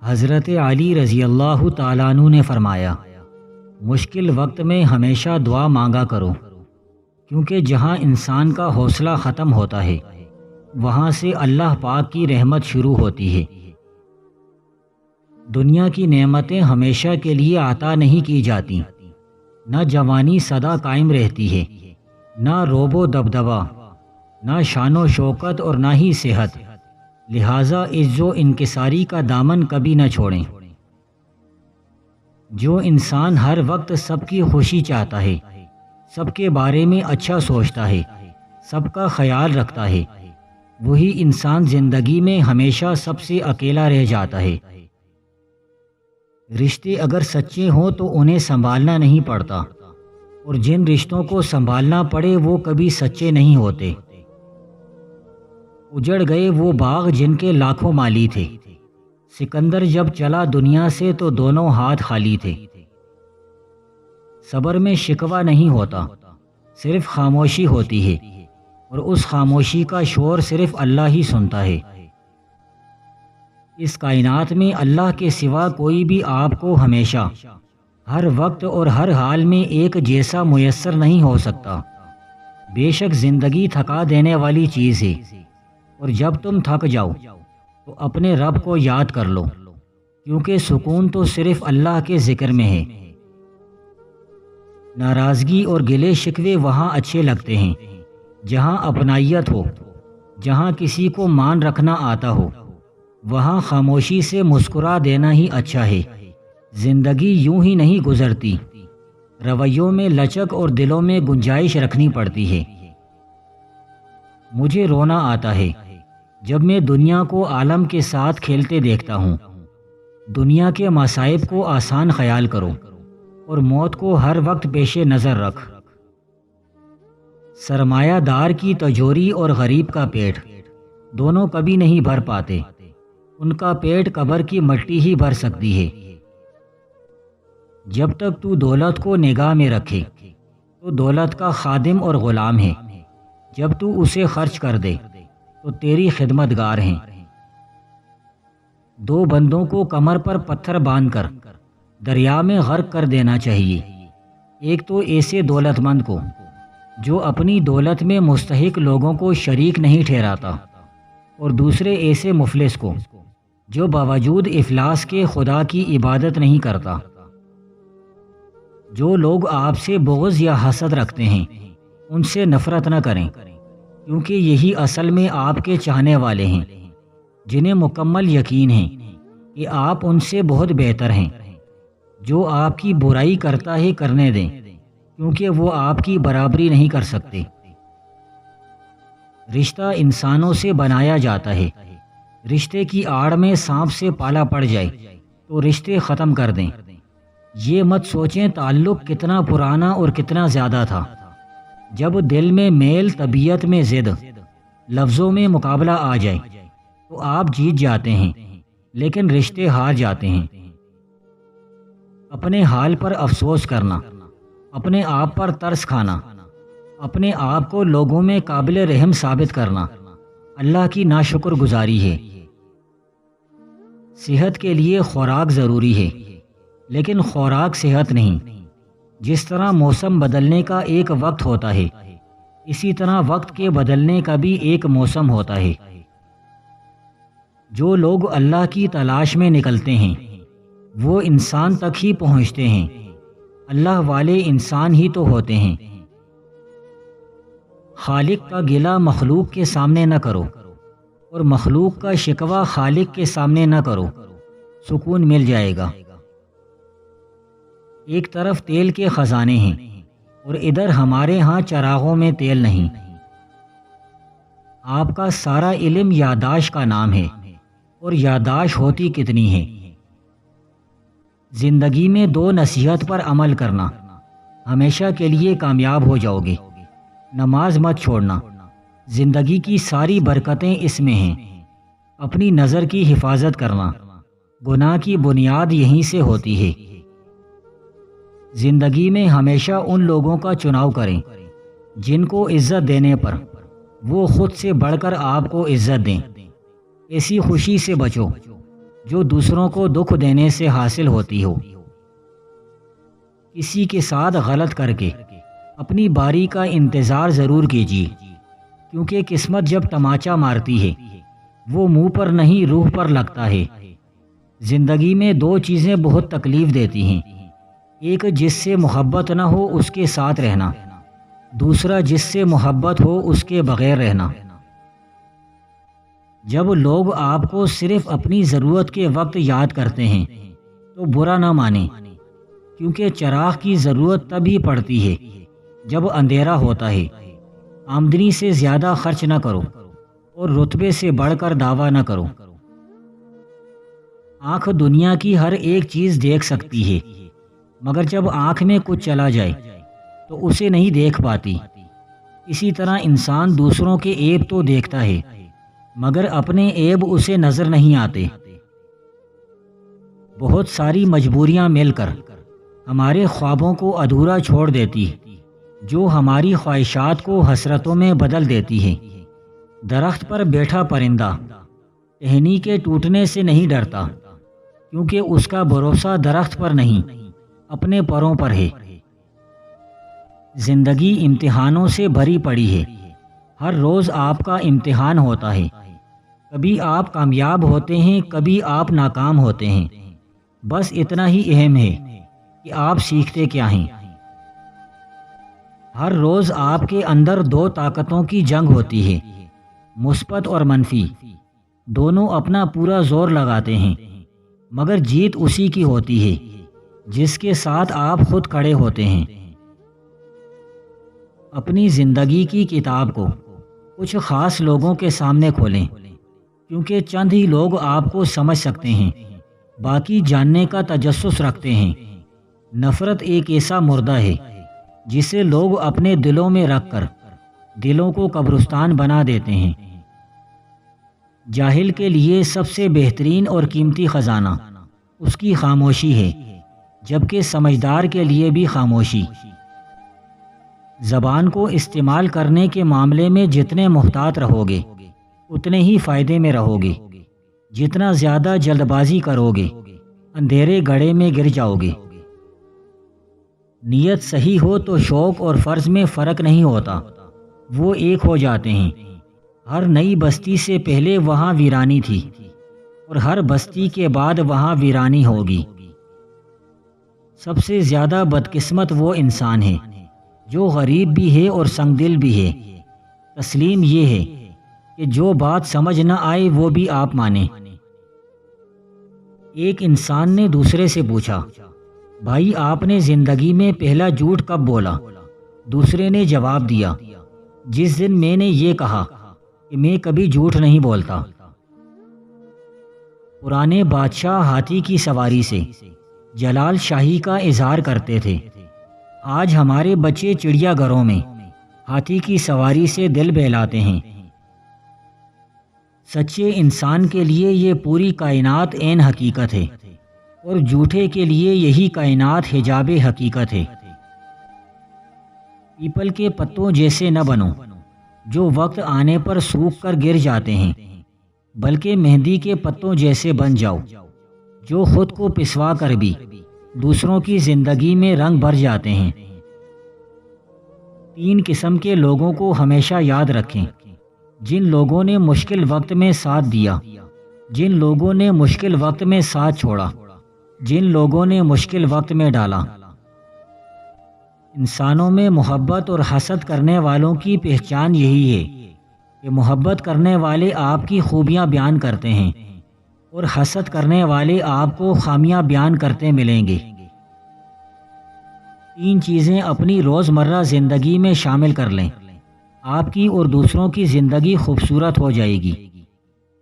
حضرت علی رضی اللہ تعالیٰ عنہ نے فرمایا، مشکل وقت میں ہمیشہ دعا مانگا کرو، کیونکہ جہاں انسان کا حوصلہ ختم ہوتا ہے وہاں سے اللہ پاک کی رحمت شروع ہوتی ہے۔ دنیا کی نعمتیں ہمیشہ کے لیے عطا نہیں کی جاتی، نہ جوانی سدا قائم رہتی ہے، نہ روب و دبدبا، نہ شان و شوکت اور نہ ہی صحت، لہٰذا عز و انکساری کا دامن کبھی نہ چھوڑیں۔ جو انسان ہر وقت سب کی خوشی چاہتا ہے، سب کے بارے میں اچھا سوچتا ہے، سب کا خیال رکھتا ہے، وہی انسان زندگی میں ہمیشہ سب سے اکیلا رہ جاتا ہے۔ رشتے اگر سچے ہوں تو انہیں سنبھالنا نہیں پڑتا، اور جن رشتوں کو سنبھالنا پڑے وہ کبھی سچے نہیں ہوتے۔ اجڑ گئے وہ باغ جن کے لاکھوں مالی تھے، سکندر جب چلا دنیا سے تو دونوں ہاتھ خالی تھے۔ صبر میں شکوہ نہیں ہوتا، صرف خاموشی ہوتی ہے، اور اس خاموشی کا شور صرف اللہ ہی سنتا ہے۔ اس کائنات میں اللہ کے سوا کوئی بھی آپ کو ہمیشہ، ہر وقت اور ہر حال میں ایک جیسا میسر نہیں ہو سکتا۔ بے شک زندگی تھکا دینے والی چیز ہے، اور جب تم تھک جاؤ تو اپنے رب کو یاد کر لو، کیونکہ سکون تو صرف اللہ کے ذکر میں ہے۔ ناراضگی اور گلے شکوے وہاں اچھے لگتے ہیں جہاں اپنائیت ہو، جہاں کسی کو مان رکھنا آتا ہو، وہاں خاموشی سے مسکرا دینا ہی اچھا ہے۔ زندگی یوں ہی نہیں گزرتی، رویوں میں لچک اور دلوں میں گنجائش رکھنی پڑتی ہے۔ مجھے رونا آتا ہے جب میں دنیا کو عالم کے ساتھ کھیلتے دیکھتا ہوں۔ دنیا کے مصائب کو آسان خیال کرو اور موت کو ہر وقت پیش نظر رکھ۔ سرمایہ دار کی تجوری اور غریب کا پیٹ دونوں کبھی نہیں بھر پاتے، ان کا پیٹ قبر کی مٹی ہی بھر سکتی ہے۔ جب تک تو دولت کو نگاہ میں رکھے تو دولت کا خادم اور غلام ہے، جب تو اسے خرچ کر دے تو تیری خدمت گار ہیں۔ دو بندوں کو کمر پر پتھر باندھ کر دریا میں غرق کر دینا چاہیے، ایک تو ایسے دولت مند کو جو اپنی دولت میں مستحق لوگوں کو شریک نہیں ٹھہراتا، اور دوسرے ایسے مفلس کو جو باوجود افلاس کے خدا کی عبادت نہیں کرتا۔ جو لوگ آپ سے بغض یا حسد رکھتے ہیں ان سے نفرت نہ کریں، کیونکہ یہی اصل میں آپ کے چاہنے والے ہیں، جنہیں مکمل یقین ہے کہ آپ ان سے بہت بہتر ہیں۔ جو آپ کی برائی کرتا ہے کرنے دیں، کیونکہ وہ آپ کی برابری نہیں کر سکتے۔ رشتہ انسانوں سے بنایا جاتا ہے، رشتے کی آڑ میں سانپ سے پالا پڑ جائے تو رشتے ختم کر دیں۔ یہ مت سوچیں تعلق کتنا پرانا اور کتنا زیادہ تھا۔ جب دل میں میل، طبیعت میں ضد، لفظوں میں مقابلہ آ جائے تو آپ جیت جاتے ہیں، لیکن رشتے ہار جاتے ہیں۔ اپنے حال پر افسوس کرنا، اپنے آپ پر ترس کھانا، اپنے آپ کو لوگوں میں قابل رحم ثابت کرنا اللہ کی ناشکر گزاری ہے۔ صحت کے لیے خوراک ضروری ہے، لیکن خوراک صحت نہیں۔ جس طرح موسم بدلنے کا ایک وقت ہوتا ہے، اسی طرح وقت کے بدلنے کا بھی ایک موسم ہوتا ہے۔ جو لوگ اللہ کی تلاش میں نکلتے ہیں وہ انسان تک ہی پہنچتے ہیں، اللہ والے انسان ہی تو ہوتے ہیں۔ خالق کا گلہ مخلوق کے سامنے نہ کرو، اور مخلوق کا شکوہ خالق کے سامنے نہ کرو، سکون مل جائے گا۔ ایک طرف تیل کے خزانے ہیں اور ادھر ہمارے ہاں چراغوں میں تیل نہیں۔ آپ کا سارا علم یادداشت کا نام ہے، اور یادداشت ہوتی کتنی ہے۔ زندگی میں دو نصیحت پر عمل کرنا، ہمیشہ کے لیے کامیاب ہو جاؤ گے۔ نماز مت چھوڑنا، زندگی کی ساری برکتیں اس میں ہیں۔ اپنی نظر کی حفاظت کرنا، گناہ کی بنیاد یہیں سے ہوتی ہے۔ زندگی میں ہمیشہ ان لوگوں کا چناؤ کریں جن کو عزت دینے پر وہ خود سے بڑھ کر آپ کو عزت دیں۔ ایسی خوشی سے بچو جو دوسروں کو دکھ دینے سے حاصل ہوتی ہو۔ کسی کے ساتھ غلط کر کے اپنی باری کا انتظار ضرور کیجیے، کیونکہ قسمت جب تماچا مارتی ہے وہ منہ پر نہیں روح پر لگتا ہے۔ زندگی میں دو چیزیں بہت تکلیف دیتی ہیں، ایک جس سے محبت نہ ہو اس کے ساتھ رہنا، دوسرا جس سے محبت ہو اس کے بغیر رہنا۔ جب لوگ آپ کو صرف اپنی ضرورت کے وقت یاد کرتے ہیں تو برا نہ مانیں، کیونکہ چراغ کی ضرورت تب ہی پڑتی ہے جب اندھیرا ہوتا ہے۔ آمدنی سے زیادہ خرچ نہ کرو اور رتبے سے بڑھ کر دعویٰ نہ کرو۔ آنکھ دنیا کی ہر ایک چیز دیکھ سکتی ہے، مگر جب آنکھ میں کچھ چلا جائے تو اسے نہیں دیکھ پاتی۔ اسی طرح انسان دوسروں کے عیب تو دیکھتا ہے، مگر اپنے عیب اسے نظر نہیں آتے۔ بہت ساری مجبوریاں مل کر ہمارے خوابوں کو ادھورا چھوڑ دیتی، جو ہماری خواہشات کو حسرتوں میں بدل دیتی ہے۔ درخت پر بیٹھا پرندہ ٹہنی کے ٹوٹنے سے نہیں ڈرتا، کیونکہ اس کا بھروسہ درخت پر نہیں اپنے پروں پر ہے۔ زندگی امتحانوں سے بھری پڑی ہے، ہر روز آپ کا امتحان ہوتا ہے۔ کبھی آپ کامیاب ہوتے ہیں، کبھی آپ ناکام ہوتے ہیں، بس اتنا ہی اہم ہے کہ آپ سیکھتے کیا ہیں۔ ہر روز آپ کے اندر دو طاقتوں کی جنگ ہوتی ہے، مثبت اور منفی، دونوں اپنا پورا زور لگاتے ہیں، مگر جیت اسی کی ہوتی ہے جس کے ساتھ آپ خود کھڑے ہوتے ہیں۔ اپنی زندگی کی کتاب کو کچھ خاص لوگوں کے سامنے کھولیں، کیونکہ چند ہی لوگ آپ کو سمجھ سکتے ہیں، باقی جاننے کا تجسس رکھتے ہیں۔ نفرت ایک ایسا مردہ ہے جسے لوگ اپنے دلوں میں رکھ کر دلوں کو قبرستان بنا دیتے ہیں۔ جاہل کے لیے سب سے بہترین اور قیمتی خزانہ اس کی خاموشی ہے، جبکہ سمجھدار کے لیے بھی خاموشی۔ زبان کو استعمال کرنے کے معاملے میں جتنے محتاط رہو گے اتنے ہی فائدے میں رہو گے۔ جتنا زیادہ جلد بازی کرو گے اندھیرے گڑھے میں گر جاؤ گے۔ نیت صحیح ہو تو شوق اور فرض میں فرق نہیں ہوتا، وہ ایک ہو جاتے ہیں۔ ہر نئی بستی سے پہلے وہاں ویرانی تھی، اور ہر بستی کے بعد وہاں ویرانی ہوگی۔ سب سے زیادہ بدقسمت وہ انسان ہے جو غریب بھی ہے اور سنگ دل بھی ہے۔ تسلیم یہ ہے کہ جو بات سمجھ نہ آئے وہ بھی آپ مانیں۔ ایک انسان نے دوسرے سے پوچھا، بھائی آپ نے زندگی میں پہلا جھوٹ کب بولا؟ دوسرے نے جواب دیا، جس دن میں نے یہ کہا کہ میں کبھی جھوٹ نہیں بولتا۔ پرانے بادشاہ ہاتھی کی سواری سے جلال شاہی کا اظہار کرتے تھے، آج ہمارے بچے چڑیا گھروں میں ہاتھی کی سواری سے دل بہلاتے ہیں۔ سچے انسان کے لیے یہ پوری کائنات عین حقیقت ہے، اور جھوٹے کے لیے یہی کائنات حجاب حقیقت ہے۔ پیپل کے پتوں جیسے نہ بنو جو وقت آنے پر سوکھ کر گر جاتے ہیں، بلکہ مہندی کے پتوں جیسے بن جاؤ جو خود کو پسوا کر بھی دوسروں کی زندگی میں رنگ بھر جاتے ہیں۔ 3 قسم کے لوگوں کو ہمیشہ یاد رکھیں، جن لوگوں نے مشکل وقت میں ساتھ دیا، جن لوگوں نے مشکل وقت میں ساتھ چھوڑا، جن لوگوں نے مشکل وقت میں ڈالا۔ انسانوں میں محبت اور حسد کرنے والوں کی پہچان یہی ہے کہ محبت کرنے والے آپ کی خوبیاں بیان کرتے ہیں، اور حسد کرنے والے آپ کو خامیاں بیان کرتے ملیں گے۔ 3 چیزیں اپنی روزمرہ زندگی میں شامل کر لیں، آپ کی اور دوسروں کی زندگی خوبصورت ہو جائے گی۔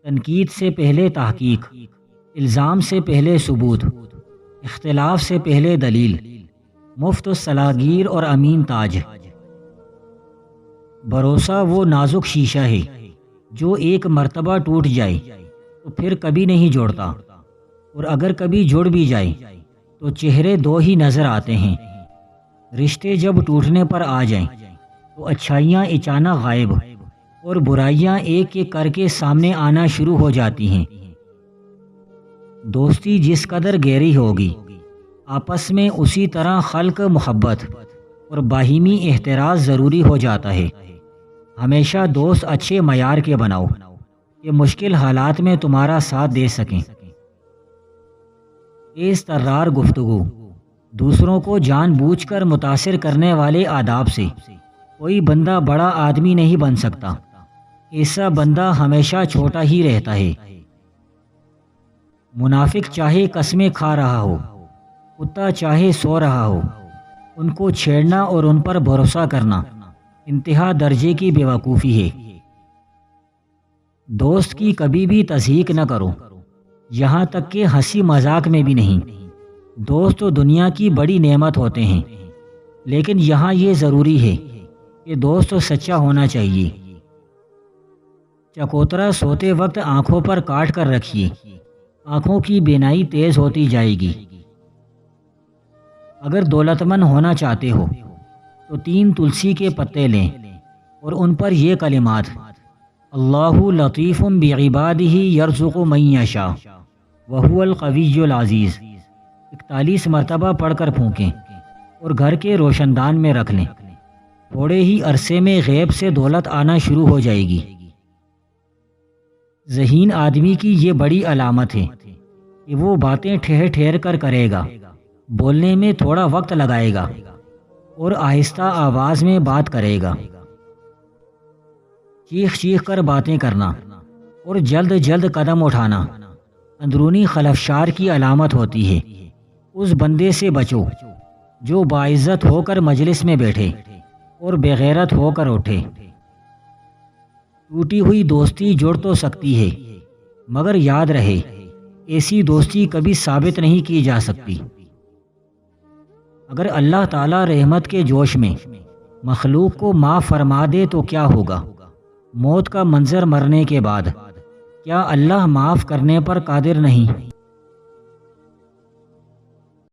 تنقید سے پہلے تحقیق، الزام سے پہلے ثبوت، اختلاف سے پہلے دلیل، مفت الصلاگیر اور امین تاج۔ بھروسہ وہ نازک شیشہ ہے جو ایک مرتبہ ٹوٹ جائے تو پھر کبھی نہیں جوڑتا، اور اگر کبھی جڑ بھی جائے تو چہرے 2 ہی نظر آتے ہیں۔ رشتے جب ٹوٹنے پر آ جائیں تو اچھائیاں اچانک غائب اور برائیاں ایک ایک کر کے سامنے آنا شروع ہو جاتی ہیں۔ دوستی جس قدر گہری ہوگی آپس میں اسی طرح خلق محبت اور باہمی احترام ضروری ہو جاتا ہے۔ ہمیشہ دوست اچھے معیار کے بناؤ کہ مشکل حالات میں تمہارا ساتھ دے سکیں۔ تیز ترار گفتگو، دوسروں کو جان بوجھ کر متاثر کرنے والے آداب سے کوئی بندہ بڑا آدمی نہیں بن سکتا، ایسا بندہ ہمیشہ چھوٹا ہی رہتا ہے۔ منافق چاہے قسمیں کھا رہا ہو، کتا چاہے سو رہا ہو، ان کو چھیڑنا اور ان پر بھروسہ کرنا انتہا درجے کی بیوقوفی ہے۔ دوست کی کبھی بھی تصدیق نہ کرو، یہاں تک کہ ہنسی مذاق میں بھی نہیں۔ دوست تو دنیا کی بڑی نعمت ہوتے ہیں، لیکن یہاں یہ ضروری ہے کہ دوست سچا ہونا چاہیے۔ چکوترا سوتے وقت آنکھوں پر کاٹ کر رکھیے، آنکھوں کی بینائی تیز ہوتی جائے گی۔ اگر دولت مند ہونا چاہتے ہو تو 3 تلسی کے پتے لیں اور ان پر یہ کلمات اللہ لطیف بعبادہ یرزق من یشاء وہو القوی العزیز 41 مرتبہ پڑھ کر پھونکیں اور گھر کے روشن دان میں رکھ لیں۔ تھوڑے ہی عرصے میں غیب سے دولت آنا شروع ہو جائے گی۔ ذہین آدمی کی یہ بڑی علامت ہے کہ وہ باتیں ٹھہر ٹھہر کر کرے گا، بولنے میں تھوڑا وقت لگائے گا اور آہستہ آواز میں بات کرے گا۔ چیخ چیخ کر باتیں کرنا اور جلد جلد قدم اٹھانا اندرونی خلفشار کی علامت ہوتی ہے۔ اس بندے سے بچو جو باعزت ہو کر مجلس میں بیٹھے اور بغیرت ہو کر اٹھے۔ ٹوٹی ہوئی دوستی جڑ تو سکتی ہے، مگر یاد رہے ایسی دوستی کبھی ثابت نہیں کی جا سکتی۔ اگر اللہ تعالی رحمت کے جوش میں مخلوق کو معاف فرما دے تو کیا ہوگا؟ موت کا منظر مرنے کے بعد، کیا اللہ معاف کرنے پر قادر نہیں؟